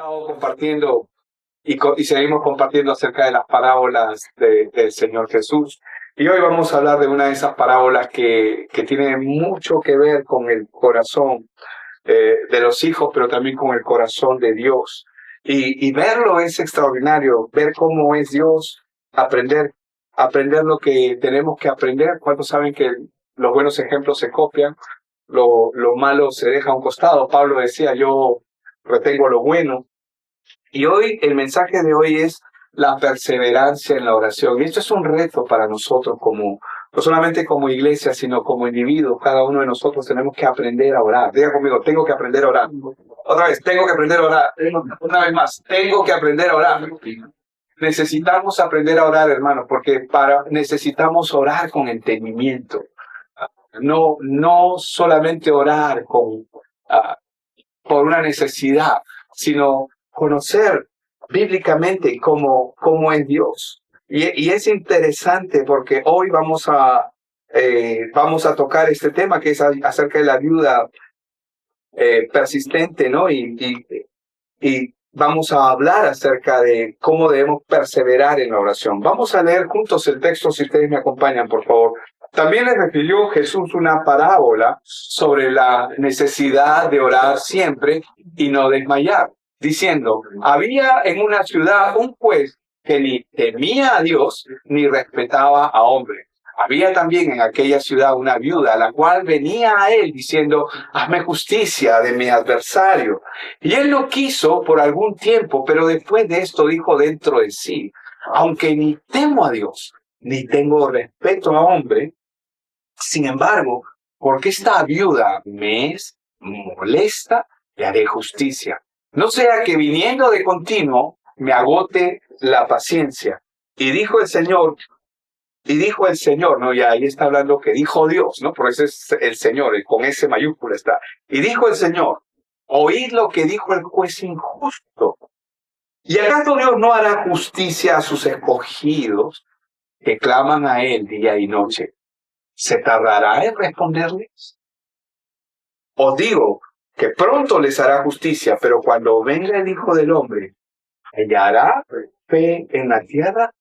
estado compartiendo y seguimos compartiendo acerca de las parábolas del Señor Jesús. Y hoy vamos a hablar de una de esas parábolas que tiene mucho que ver con el corazón de los hijos, pero también con el corazón de Dios. Y verlo es extraordinario, ver cómo es Dios, aprender lo que tenemos que aprender. ¿Cuántos saben que los buenos ejemplos se copian? Lo malo se deja a un costado. Pablo decía, yo retengo lo bueno. Y hoy, el mensaje de hoy es la perseverancia en la oración. Y esto es un reto para nosotros, no solamente como iglesia, sino como individuos. Cada uno de nosotros tenemos que aprender a orar. Diga conmigo, tengo que aprender a orar. Otra vez, tengo que aprender a orar. Una vez más, tengo que aprender a orar. Necesitamos aprender a orar, hermanos, porque necesitamos orar con entendimiento. No solamente orar por una necesidad, sino conocer bíblicamente cómo es Dios. Y es interesante porque hoy vamos a tocar este tema que es acerca de la ayuda persistente, ¿no? Y vamos a hablar acerca de cómo debemos perseverar en la oración. Vamos a leer juntos el texto, si ustedes me acompañan, por favor. También les refirió Jesús una parábola sobre la necesidad de orar siempre y no desmayar, diciendo, había en una ciudad un juez que ni temía a Dios ni respetaba a hombre. Había también en aquella ciudad una viuda, a la cual venía a él diciendo, hazme justicia de mi adversario. Y él no quiso por algún tiempo, pero después de esto dijo dentro de sí, aunque ni temo a Dios, ni tengo respeto a hombre, sin embargo, porque esta viuda me es molesta, le haré justicia. No sea que viniendo de continuo me agote la paciencia. Y dijo el Señor, ¿no? Y ahí está hablando que dijo Dios, ¿no? Por eso es el Señor, con S mayúscula está. Y dijo el Señor, oíd lo que dijo el juez injusto. ¿Y acaso Dios no hará justicia a sus escogidos que claman a Él día y noche? ¿Se tardará en responderles? Os digo que pronto les hará justicia, pero cuando venga el Hijo del Hombre, ¿hallará fe en la tierra?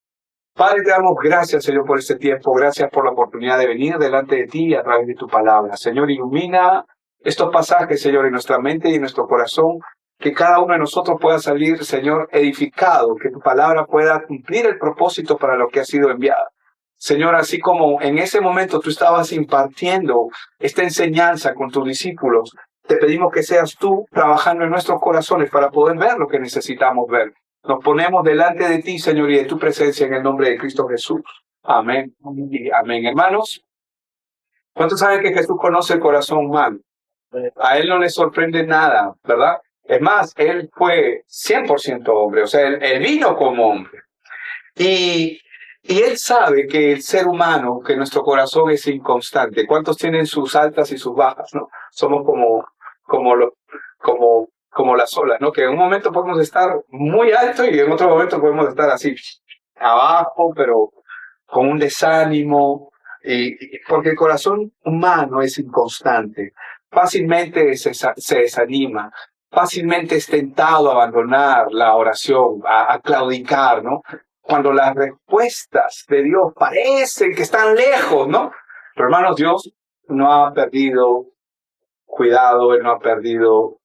Padre, te damos gracias, Señor, por este tiempo. Gracias por la oportunidad de venir delante de ti a través de tu palabra. Señor, ilumina estos pasajes, Señor, en nuestra mente y en nuestro corazón. Que cada uno de nosotros pueda salir, Señor, edificado. Que tu palabra pueda cumplir el propósito para lo que ha sido enviada. Señor, así como en ese momento tú estabas impartiendo esta enseñanza con tus discípulos, te pedimos que seas tú trabajando en nuestros corazones para poder ver lo que necesitamos ver. Nos ponemos delante de ti, Señor, y de tu presencia en el nombre de Cristo Jesús. Amén. Y amén. Hermanos, ¿cuántos saben que Jesús conoce el corazón humano? A Él no le sorprende nada, ¿verdad? Es más, Él fue 100% hombre, o sea, él vino como hombre. Y Él sabe que el ser humano, que nuestro corazón es inconstante. ¿Cuántos tienen sus altas y sus bajas, no? Somos como las olas, ¿no? Que en un momento podemos estar muy alto y en otro momento podemos estar así, abajo, pero con un desánimo. Porque el corazón humano es inconstante. Fácilmente se desanima. Fácilmente es tentado a abandonar la oración, a claudicar, ¿no? Cuando las respuestas de Dios parecen que están lejos, ¿no? Pero hermanos, Dios no ha perdido cuidado, Él no ha perdido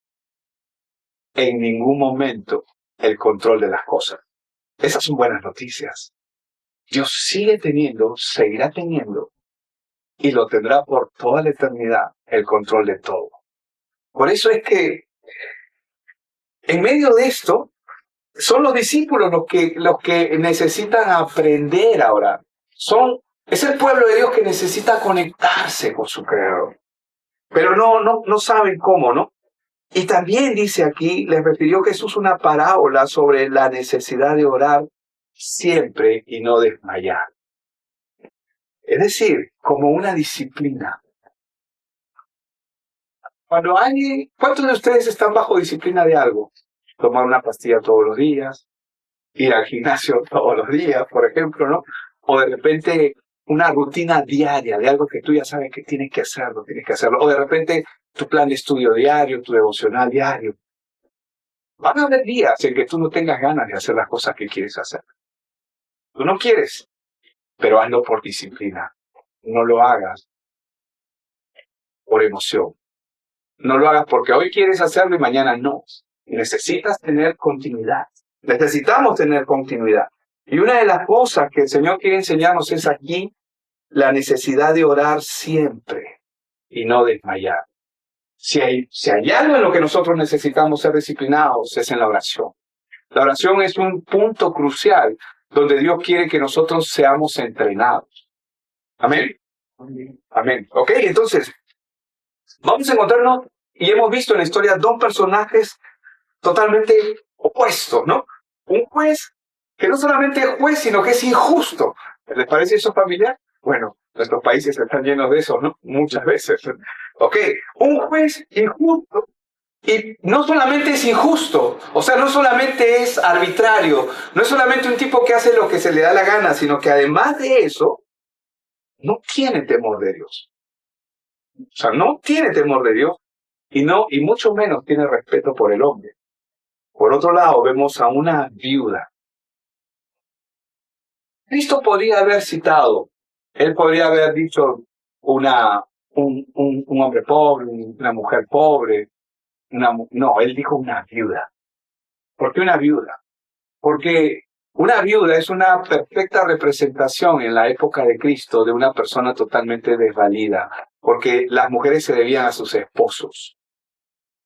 en ningún momento el control de las cosas. Esas son buenas noticias. Dios sigue teniendo, seguirá teniendo, y lo tendrá por toda la eternidad, el control de todo. Por eso es que, en medio de esto, son los discípulos los que necesitan aprender a orar. Es el pueblo de Dios que necesita conectarse con su Creador. Pero no saben cómo, ¿no? Y también dice aquí, les refirió Jesús una parábola sobre la necesidad de orar siempre y no desmayar. Es decir, como una disciplina. ¿Cuántos de ustedes están bajo disciplina de algo? Tomar una pastilla todos los días, ir al gimnasio todos los días, por ejemplo, ¿no? O de repente una rutina diaria de algo que tú ya sabes que tienes que hacerlo. O de repente tu plan de estudio diario, tu devocional diario. Van a haber días en que tú no tengas ganas de hacer las cosas que quieres hacer. Tú no quieres, pero hazlo por disciplina. No lo hagas por emoción. No lo hagas porque hoy quieres hacerlo y mañana no. Necesitas tener continuidad. Necesitamos tener continuidad. Y una de las cosas que el Señor quiere enseñarnos es aquí la necesidad de orar siempre y no desmayar. Si hay algo en lo que nosotros necesitamos ser disciplinados, es en la oración. La oración es un punto crucial donde Dios quiere que nosotros seamos entrenados. Amén. Amén. Ok, entonces, vamos a encontrarnos, y hemos visto en la historia dos personajes totalmente opuestos, ¿no? Un juez que no solamente es juez, sino que es injusto. ¿Les parece eso familiar? Bueno, nuestros países están llenos de eso, ¿no? Muchas veces. Ok, un juez injusto. Y no solamente es injusto, o sea, no solamente es arbitrario, no es solamente un tipo que hace lo que se le da la gana, sino que además de eso, no tiene temor de Dios. O sea, no tiene temor de Dios y mucho menos tiene respeto por el hombre. Por otro lado, vemos a una viuda. Cristo podría haber citado, él podría haber dicho un hombre pobre, una mujer pobre. No, él dijo una viuda. ¿Por qué una viuda? Porque una viuda es una perfecta representación en la época de Cristo de una persona totalmente desvalida, porque las mujeres se debían a sus esposos.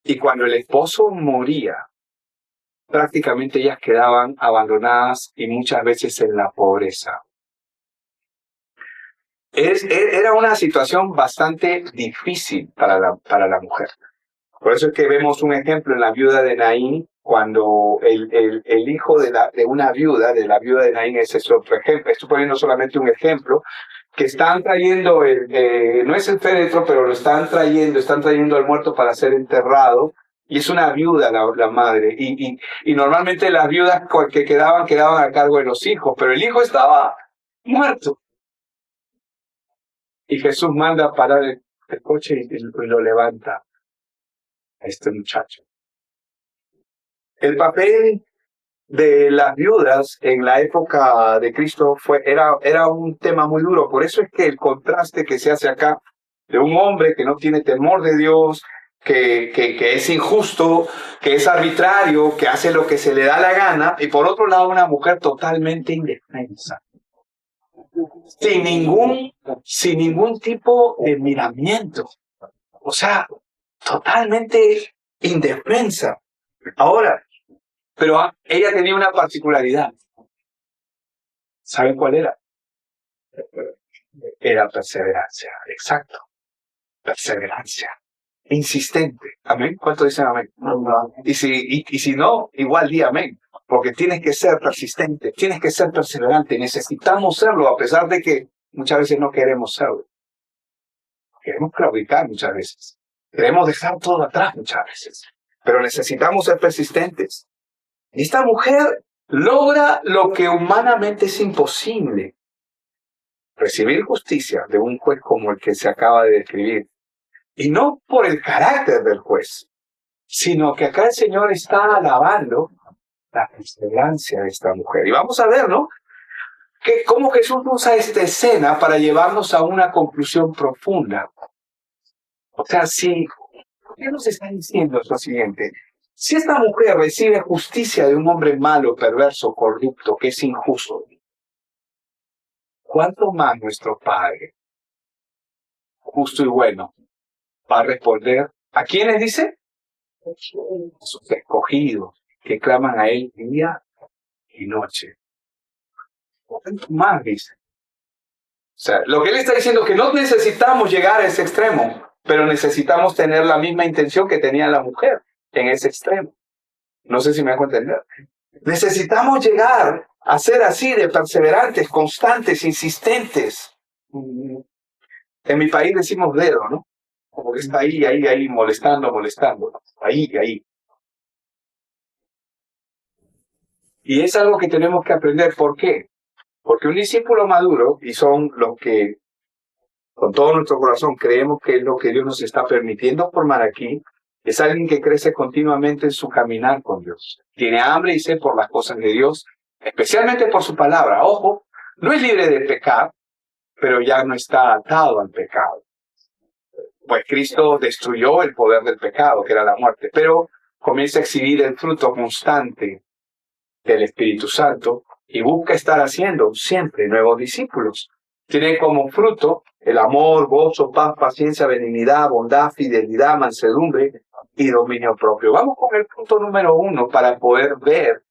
Y cuando el esposo moría, prácticamente ellas quedaban abandonadas y muchas veces en la pobreza. Era una situación bastante difícil para la mujer. Por eso es que vemos un ejemplo en la viuda de Naín, cuando el hijo de una viuda, de la viuda de Naín, ese es otro ejemplo. Estoy poniendo solamente un ejemplo, que están trayendo, no es el féretro, pero lo están trayendo al muerto para ser enterrado, y es una viuda la madre. Y normalmente las viudas que quedaban a cargo de los hijos, pero el hijo estaba muerto. Y Jesús manda a parar el coche y lo levanta a este muchacho. El papel de las viudas en la época de Cristo era un tema muy duro. Por eso es que el contraste que se hace acá de un hombre que no tiene temor de Dios, que es injusto, que es arbitrario, que hace lo que se le da la gana, y por otro lado una mujer totalmente indefensa, sin ningún tipo de miramiento. O sea, totalmente indefensa. Ahora, pero ella tenía una particularidad. ¿Saben cuál era? Era perseverancia, exacto. Perseverancia. Insistente. Amén. ¿Cuánto dicen amén? Y si no, igual di amén. Porque tienes que ser persistente, tienes que ser perseverante. Necesitamos serlo, a pesar de que muchas veces no queremos serlo. Queremos claudicar muchas veces. Queremos dejar todo atrás muchas veces. Pero necesitamos ser persistentes. Esta mujer logra lo que humanamente es imposible. Recibir justicia de un juez como el que se acaba de describir. Y no por el carácter del juez, sino que acá el Señor está alabando la perseverancia de esta mujer. Y vamos a ver, ¿no? Cómo Jesús usa esta escena para llevarnos a una conclusión profunda. O sea, ¿qué nos está diciendo lo siguiente? Si esta mujer recibe justicia de un hombre malo, perverso, corrupto, que es injusto, ¿cuánto más nuestro Padre, justo y bueno, va a responder? ¿A quiénes dice? A sus escogidos, que claman a Él día y noche. ¿Cuánto más dice? O sea, lo que Él está diciendo es que no necesitamos llegar a ese extremo, pero necesitamos tener la misma intención que tenía la mujer en ese extremo. No sé si me dejo entender. Necesitamos llegar a ser así de perseverantes, constantes, insistentes. En mi país decimos dedo, ¿no? Como que está ahí, molestando. Ahí. Y es algo que tenemos que aprender. ¿Por qué? Porque un discípulo maduro, y son los que con todo nuestro corazón creemos que es lo que Dios nos está permitiendo formar aquí, Es alguien que crece continuamente en su caminar con Dios. Tiene hambre y sed por las cosas de Dios, especialmente por su palabra. Ojo, no es libre de pecar, pero ya no está atado al pecado. Pues Cristo destruyó el poder del pecado, que era la muerte, pero comienza a exhibir el fruto constante del Espíritu Santo y busca estar haciendo siempre nuevos discípulos. Tiene como fruto el amor, gozo, paz, paciencia, benignidad, bondad, fidelidad, mansedumbre y dominio propio. Vamos con el punto número 1 para poder ver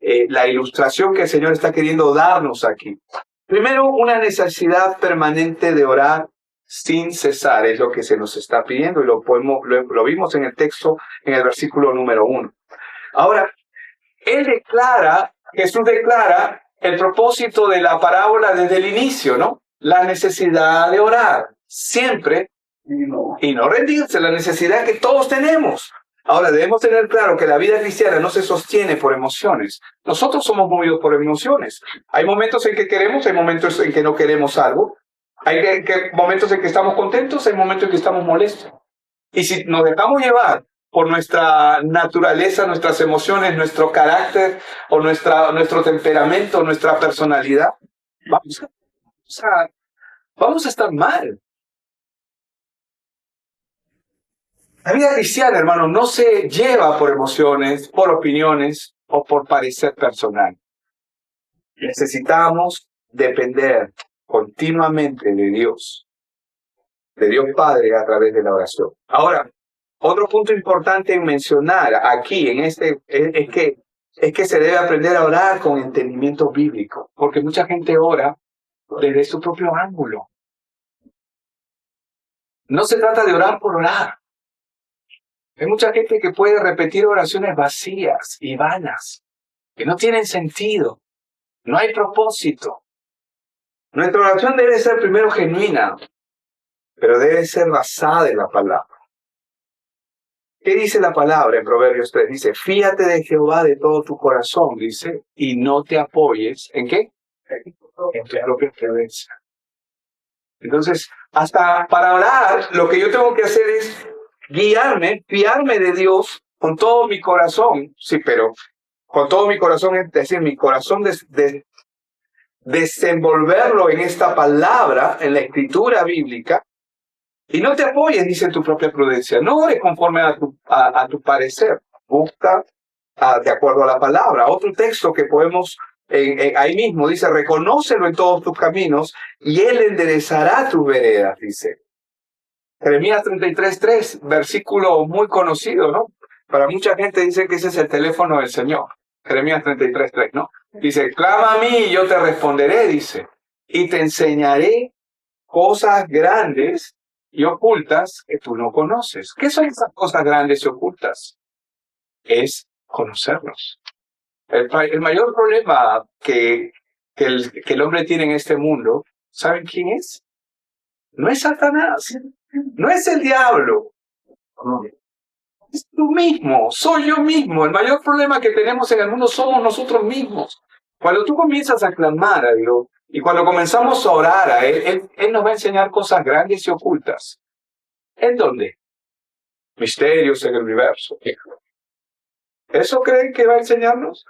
la ilustración que el Señor está queriendo darnos aquí. Primero, una necesidad permanente de orar sin cesar, es lo que se nos está pidiendo y lo vimos en el texto, en el versículo número 1. Ahora, Jesús declara el propósito de la parábola desde el inicio, ¿no? La necesidad de orar siempre y no rendirse, la necesidad que todos tenemos. Ahora, debemos tener claro que la vida cristiana no se sostiene por emociones. Nosotros somos movidos por emociones. Hay momentos en que queremos, hay momentos en que no queremos algo. Hay momentos en que estamos contentos, hay momentos en que estamos molestos. Y si nos dejamos llevar por nuestra naturaleza, nuestras emociones, nuestro carácter o nuestro temperamento, nuestra personalidad, vamos a estar mal. La vida cristiana, hermano, no se lleva por emociones, por opiniones o por parecer personal. Necesitamos depender continuamente de Dios Padre a través de la oración. Ahora, otro punto importante en mencionar aquí es que se debe aprender a orar con entendimiento bíblico, porque mucha gente ora desde su propio ángulo. No se trata de orar por orar. Hay mucha gente que puede repetir oraciones vacías y vanas, que no tienen sentido. No hay propósito. Nuestra oración debe ser primero genuina, pero debe ser basada en la palabra. ¿Qué dice la palabra en Proverbios 3? Dice, fíate de Jehová de todo tu corazón, dice, y no te apoyes, ¿en qué? En tu propia prudencia. Entonces, hasta para orar, lo que yo tengo que hacer es fiarme de Dios con todo mi corazón. Sí, pero con todo mi corazón, es decir, mi corazón desenvolverlo en esta palabra, en la escritura bíblica, y no te apoyes, dice, en tu propia prudencia. No ores conforme a tu parecer. Busca de acuerdo a la palabra. Otro texto que podemos, ahí mismo, dice, reconócelo en todos tus caminos y Él enderezará tus veredas, dice. Jeremías 33:3, versículo muy conocido, ¿no? Para mucha gente dice que ese es el teléfono del Señor. Jeremías 33:3, ¿no? Dice, clama a mí y yo te responderé, dice, y te enseñaré cosas grandes y ocultas que tú no conoces. ¿Qué son esas cosas grandes y ocultas? Es conocerlos. El mayor problema que el hombre tiene en este mundo, ¿saben quién es? No es Satanás, no es el diablo. Es tú mismo, soy yo mismo. El mayor problema que tenemos en el mundo somos nosotros mismos. Cuando tú comienzas a clamar a Dios y cuando comenzamos a orar a Él nos va a enseñar cosas grandes y ocultas. ¿En dónde? Misterios en el universo. ¿Eso creen que va a enseñarnos?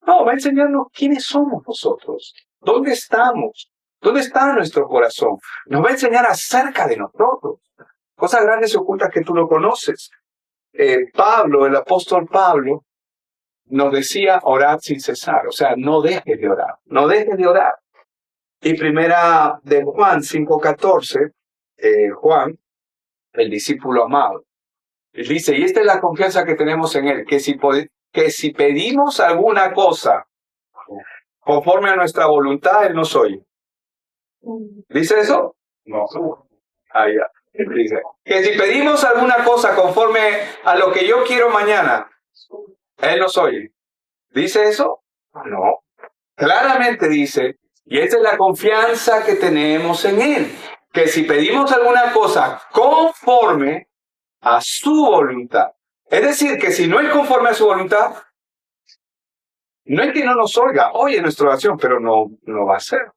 No, va a enseñarnos quiénes somos nosotros. ¿Dónde estamos? ¿Dónde está nuestro corazón? Nos va a enseñar acerca de nosotros. Cosas grandes y ocultas que tú no conoces. Pablo, el apóstol Pablo, nos decía orar sin cesar. O sea, no dejes de orar. No dejes de orar. Y primera de Juan 5:14, Juan, el discípulo amado, él dice, y esta es la confianza que tenemos en Él, que si pedimos alguna cosa conforme a nuestra voluntad, Él nos oye. ¿Dice eso? No. Ahí ya. Dice, que si pedimos alguna cosa conforme a lo que yo quiero mañana, Él nos oye. ¿Dice eso? No. Claramente dice, y esta es la confianza que tenemos en Él, que si pedimos alguna cosa conforme a su voluntad, es decir, que si no es conforme a su voluntad, no es que no nos oye nuestra oración, pero no va a ser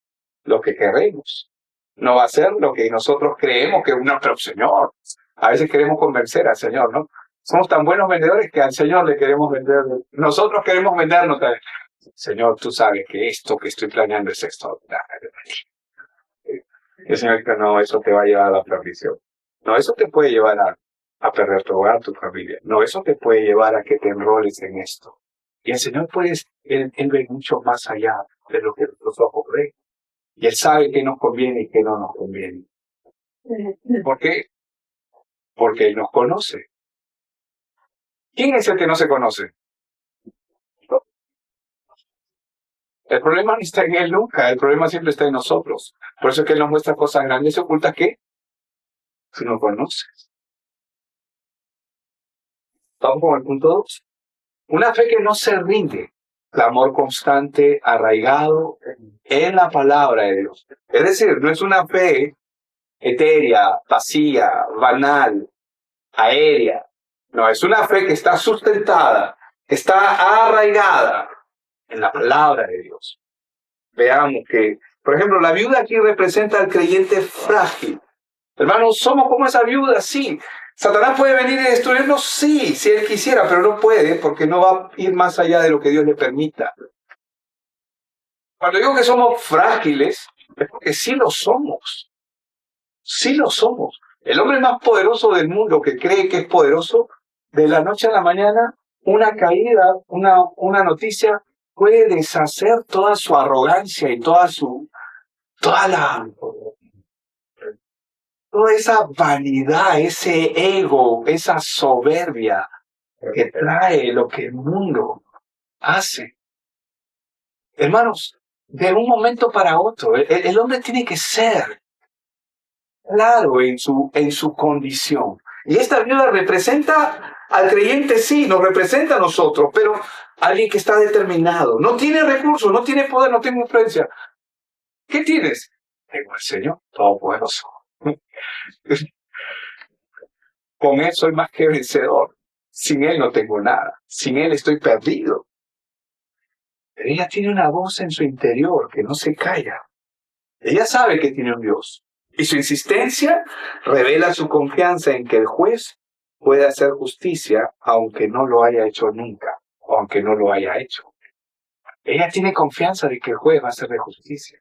lo que queremos. No va a ser lo que nosotros creemos que es nuestro Señor. A veces queremos convencer al Señor, ¿no? Somos tan buenos vendedores que al Señor le queremos vender. Nosotros queremos vendernos. Señor, tú sabes que esto que estoy planeando es extraordinario. Y el Señor dice, no, eso te va a llevar a la perdición. No, eso te puede llevar a perder tu hogar, tu familia. No, eso te puede llevar a que te enroles en esto. Y el Señor, pues, Él ve mucho más allá de lo que nosotros ojos ven. Y Él sabe qué nos conviene y qué no nos conviene. ¿Por qué? Porque Él nos conoce. ¿Quién es el que no se conoce? El problema no está en Él nunca, el problema siempre está en nosotros. Por eso es que Él nos muestra cosas grandes y ocultas que tú no conoces. Vamos con el punto 2. Una fe que no se rinde, clamor constante, arraigado en la palabra de Dios. Es decir, no es una fe etérea, vacía, banal, aérea. No, es una fe que está sustentada, está arraigada en la palabra de Dios. Veamos que, por ejemplo, la viuda aquí representa al creyente frágil. Hermanos, somos como esa viuda, sí. ¿Satanás puede venir y destruirnos? Sí, si él quisiera, pero no puede porque no va a ir más allá de lo que Dios le permita. Cuando digo que somos frágiles, es porque sí lo somos. Sí lo somos. El hombre más poderoso del mundo que cree que es poderoso, de la noche a la mañana, una caída, una noticia, puede deshacer toda su arrogancia y toda esa vanidad, ese ego, esa soberbia que trae lo que el mundo hace. Hermanos, de un momento para otro, el hombre tiene que ser claro en su condición. Y esta viuda representa al creyente, sí, nos representa a nosotros, pero alguien que está determinado. No tiene recursos, no tiene poder, no tiene influencia. ¿Qué tienes? Tengo al Señor Todopoderoso. Con Él soy más que vencedor. Sin Él no tengo nada. Sin Él estoy perdido. Pero ella tiene una voz en su interior que no se calla. Ella sabe que tiene un Dios. Y su insistencia revela su confianza en que el juez puede hacer justicia aunque no lo haya hecho nunca, o aunque no lo haya hecho. Ella tiene confianza de que el juez va a hacerle justicia.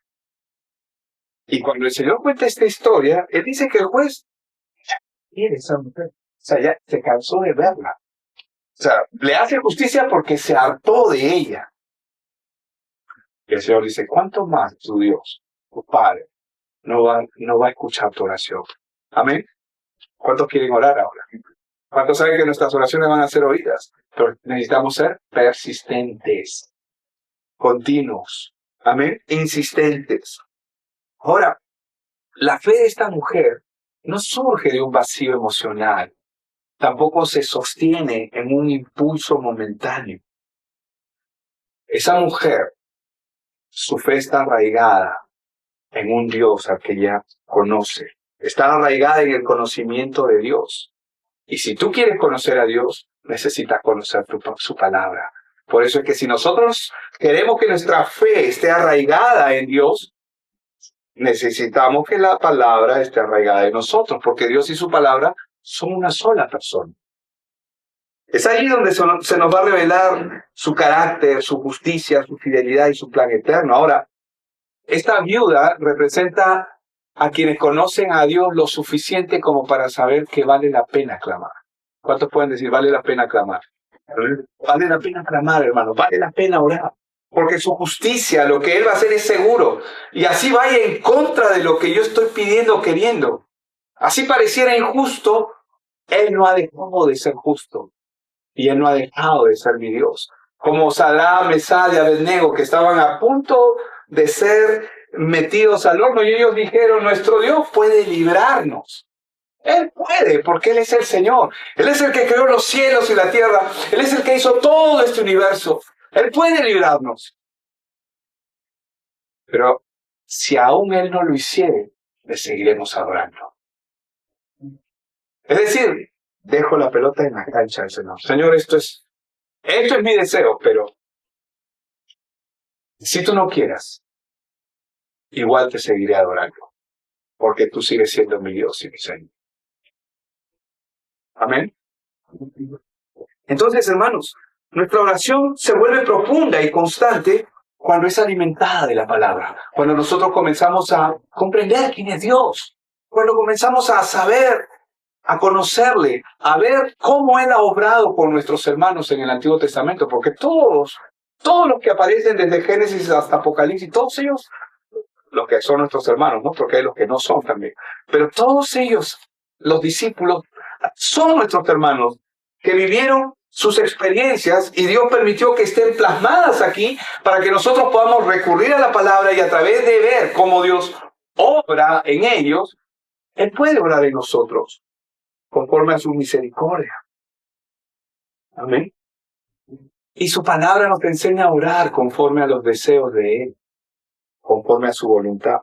Y cuando el Señor cuenta esta historia, Él dice que el juez quiere esa mujer. O sea, ya se cansó de verla. O sea, le hace justicia porque se hartó de ella. Y el Señor dice, ¿cuánto más tu Dios, tu Padre, no va a escuchar tu oración? Amén. ¿Cuántos quieren orar ahora? ¿Cuántos saben que nuestras oraciones van a ser oídas? Pero necesitamos ser persistentes, continuos. Amén. Insistentes. Ahora, la fe de esta mujer no surge de un vacío emocional. Tampoco se sostiene en un impulso momentáneo. Esa mujer, su fe está arraigada en un Dios al que ella conoce. Está arraigada en el conocimiento de Dios. Y si tú quieres conocer a Dios, necesitas conocer su palabra. Por eso es que si nosotros queremos que nuestra fe esté arraigada en Dios, necesitamos que la palabra esté arraigada en nosotros, porque Dios y su palabra son una sola persona. Es allí donde se nos va a revelar su carácter, su justicia, su fidelidad y su plan eterno. Ahora, esta viuda representa a quienes conocen a Dios lo suficiente como para saber que vale la pena clamar. ¿Cuántos pueden decir, vale la pena clamar? Vale la pena clamar, hermano, vale la pena orar. Porque su justicia, lo que Él va a hacer es seguro. Y así vaya en contra de lo que yo estoy pidiendo o queriendo. Así pareciera injusto, Él no ha dejado de ser justo. Y Él no ha dejado de ser mi Dios. Como Sadrach, Mesach y Abednego, que estaban a punto de ser metidos al horno, y ellos dijeron, nuestro Dios puede librarnos. Él puede, porque Él es el Señor. Él es el que creó los cielos y la tierra. Él es el que hizo todo este universo. Él puede librarnos. Pero si aún Él no lo hiciere, le seguiremos adorando. Es decir, dejo la pelota en la cancha del Señor. Señor, esto es mi deseo, pero si tú no quieras, igual te seguiré adorando, porque tú sigues siendo mi Dios y mi Señor. Amén. Entonces, hermanos, nuestra oración se vuelve profunda y constante cuando es alimentada de la palabra, cuando nosotros comenzamos a comprender quién es Dios, cuando comenzamos a saber, a conocerle, a ver cómo Él ha obrado por nuestros hermanos en el Antiguo Testamento, porque todos los que aparecen desde Génesis hasta Apocalipsis, todos ellos, los que son nuestros hermanos, ¿no? Porque hay los que no son también, pero todos ellos, los discípulos, son nuestros hermanos que vivieron sus experiencias y Dios permitió que estén plasmadas aquí para que nosotros podamos recurrir a la palabra y a través de ver cómo Dios obra en ellos, Él puede obrar en nosotros conforme a su misericordia. Amén. Y su palabra nos enseña a orar conforme a los deseos de Él, conforme a su voluntad.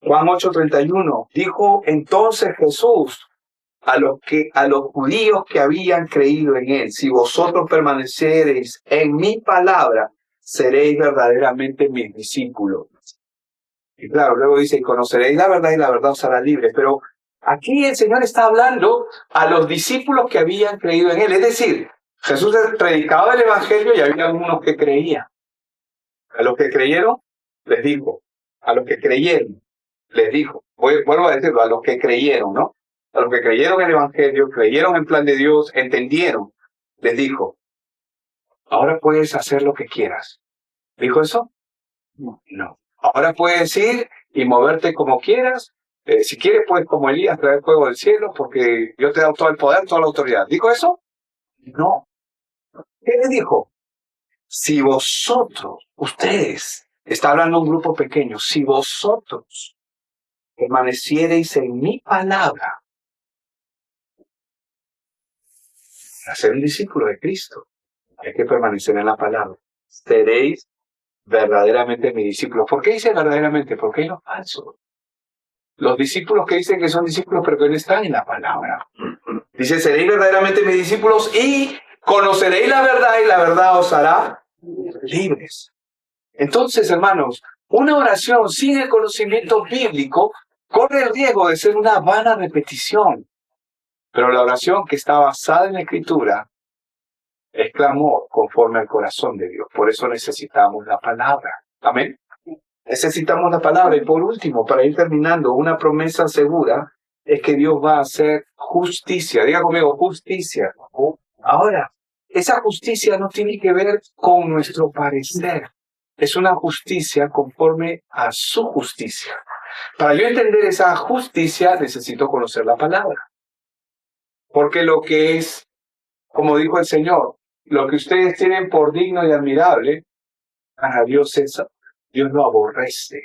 Juan 8:31 dijo entonces Jesús a los judíos que habían creído en Él: si vosotros permanecereis en mi palabra, seréis verdaderamente mis discípulos. Y claro, luego dice, y conoceréis la verdad y la verdad os hará libres. Pero aquí el Señor está hablando a los discípulos que habían creído en Él. Es decir, Jesús predicaba el Evangelio y había algunos que creían. A los que creyeron, les dijo. A los que creyeron, les dijo. Vuelvo a decirlo, a los que creyeron, ¿no? A los que creyeron en el Evangelio, creyeron en plan de Dios, entendieron, les dijo, ahora puedes hacer lo que quieras. ¿Dijo eso? No. Ahora puedes ir y moverte como quieras. Si quieres, puedes como Elías traer fuego del cielo, porque yo te he dado todo el poder, toda la autoridad. ¿Dijo eso? No. ¿Qué les dijo? Si vosotros, ustedes, está hablando un grupo pequeño, si vosotros permaneciereis en mi palabra, para ser un discípulo de Cristo, hay que permanecer en la palabra. Seréis verdaderamente mis discípulos. ¿Por qué dice verdaderamente? Porque hay los falsos. Los discípulos que dicen que son discípulos pero que no están en la palabra. Dice, seréis verdaderamente mis discípulos y conoceréis la verdad y la verdad os hará libres. Entonces, hermanos, una oración sin el conocimiento bíblico corre el riesgo de ser una vana repetición. Pero la oración que está basada en la Escritura es clamor conforme al corazón de Dios. Por eso necesitamos la palabra. Amén. Necesitamos la palabra. Y por último, para ir terminando, una promesa segura es que Dios va a hacer justicia. Diga conmigo, justicia. Ahora, esa justicia no tiene que ver con nuestro parecer. Es una justicia conforme a su justicia. Para yo entender esa justicia, necesito conocer la palabra. Porque lo que es, como dijo el Señor, lo que ustedes tienen por digno y admirable, para Dios lo aborrece.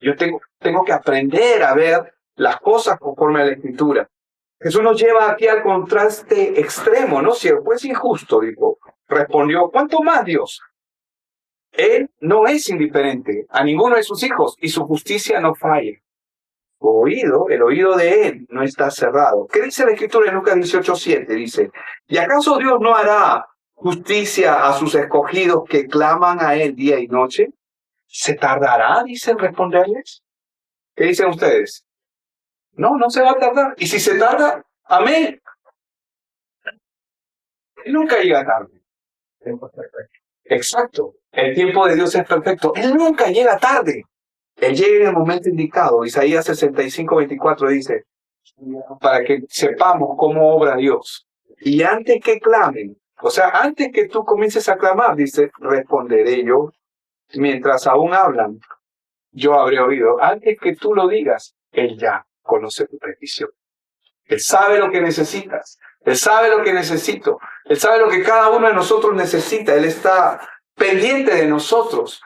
Yo tengo que aprender a ver las cosas conforme a la Escritura. Jesús nos lleva aquí al contraste extremo, ¿no? Si el juez injusto, dijo, respondió, ¿cuánto más Dios? Él no es indiferente a ninguno de sus hijos y su justicia no falla. El oído de Él no está cerrado. ¿Qué dice la Escritura en Lucas 18:7? Dice, ¿y acaso Dios no hará justicia a sus escogidos que claman a Él día y noche? ¿Se tardará, dice, en responderles? ¿Qué dicen ustedes? No se va a tardar. Y si se tarda, amén. Él nunca llega tarde. Exacto. El tiempo de Dios es perfecto. Él nunca llega tarde. Él llega en el momento indicado. Isaías 65:24 dice, para que sepamos cómo obra Dios. Y antes que clamen, o sea, antes que tú comiences a clamar, dice, responderé yo. Mientras aún hablan, yo habré oído. Antes que tú lo digas, Él ya conoce tu petición. Él sabe lo que necesitas. Él sabe lo que necesito. Él sabe lo que cada uno de nosotros necesita. Él está pendiente de nosotros.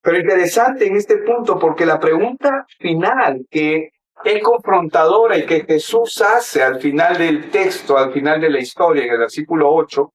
Pero interesante en este punto, porque la pregunta final que es confrontadora y que Jesús hace al final del texto, al final de la historia, en el versículo 8,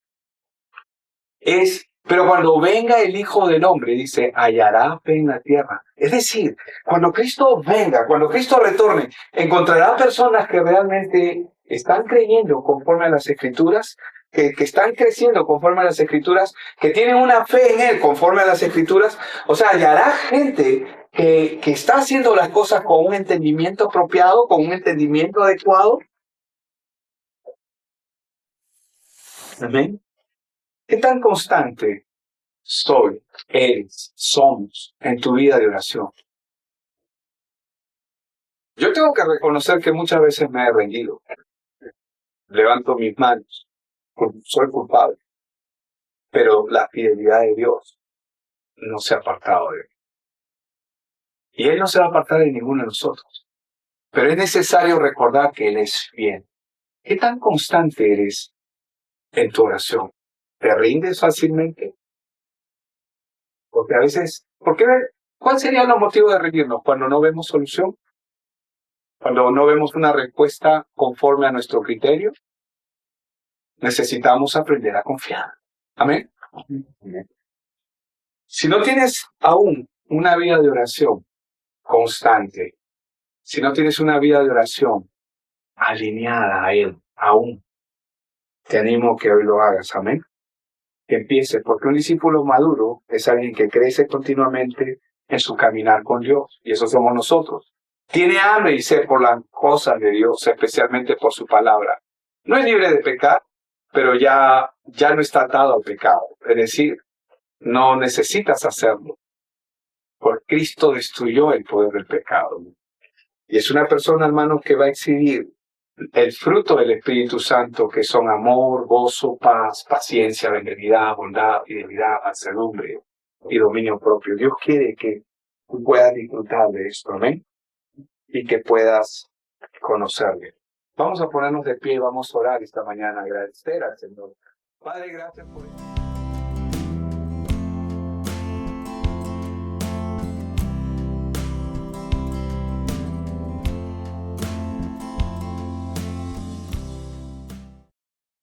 es, pero cuando venga el Hijo del Hombre, dice, hallará fe en la tierra. Es decir, cuando Cristo venga, cuando Cristo retorne, encontrará personas que realmente están creyendo conforme a las Escrituras, que están creciendo conforme a las Escrituras, que tienen una fe en Él conforme a las Escrituras. O sea, hallará gente que está haciendo las cosas con un entendimiento apropiado, con un entendimiento adecuado. Amén. ¿Qué tan constante eres, somos en tu vida de oración? Yo tengo que reconocer que muchas veces me he rendido. Levanto mis manos. Soy culpable. Pero la fidelidad de Dios no se ha apartado de mí. Y Él no se va a apartar de ninguno de nosotros. Pero es necesario recordar que Él es fiel. ¿Qué tan constante eres en tu oración? ¿Te rindes fácilmente? Porque a veces, ¿cuál sería los motivos de rendirnos? Cuando no vemos solución, cuando no vemos una respuesta conforme a nuestro criterio. Necesitamos aprender a confiar. Amén. Amén. Si no tienes aún una vida de oración constante, si no tienes una vida de oración alineada a Él, aún, te animo que hoy lo hagas. Amén. Que empieces, porque un discípulo maduro es alguien que crece continuamente en su caminar con Dios, y eso somos nosotros. Tiene hambre y sed por las cosas de Dios, especialmente por su palabra. No es libre de pecar, pero ya no está atado al pecado. Es decir, no necesitas hacerlo. Porque Cristo destruyó el poder del pecado. Y es una persona, hermano, que va a exhibir el fruto del Espíritu Santo, que son amor, gozo, paz, paciencia, benignidad, bondad, fidelidad, mansedumbre y dominio propio. Dios quiere que tú puedas disfrutar de esto, amén, y que puedas conocerle. Vamos a ponernos de pie, vamos a orar esta mañana, agradecer al Señor. Padre, gracias por esto.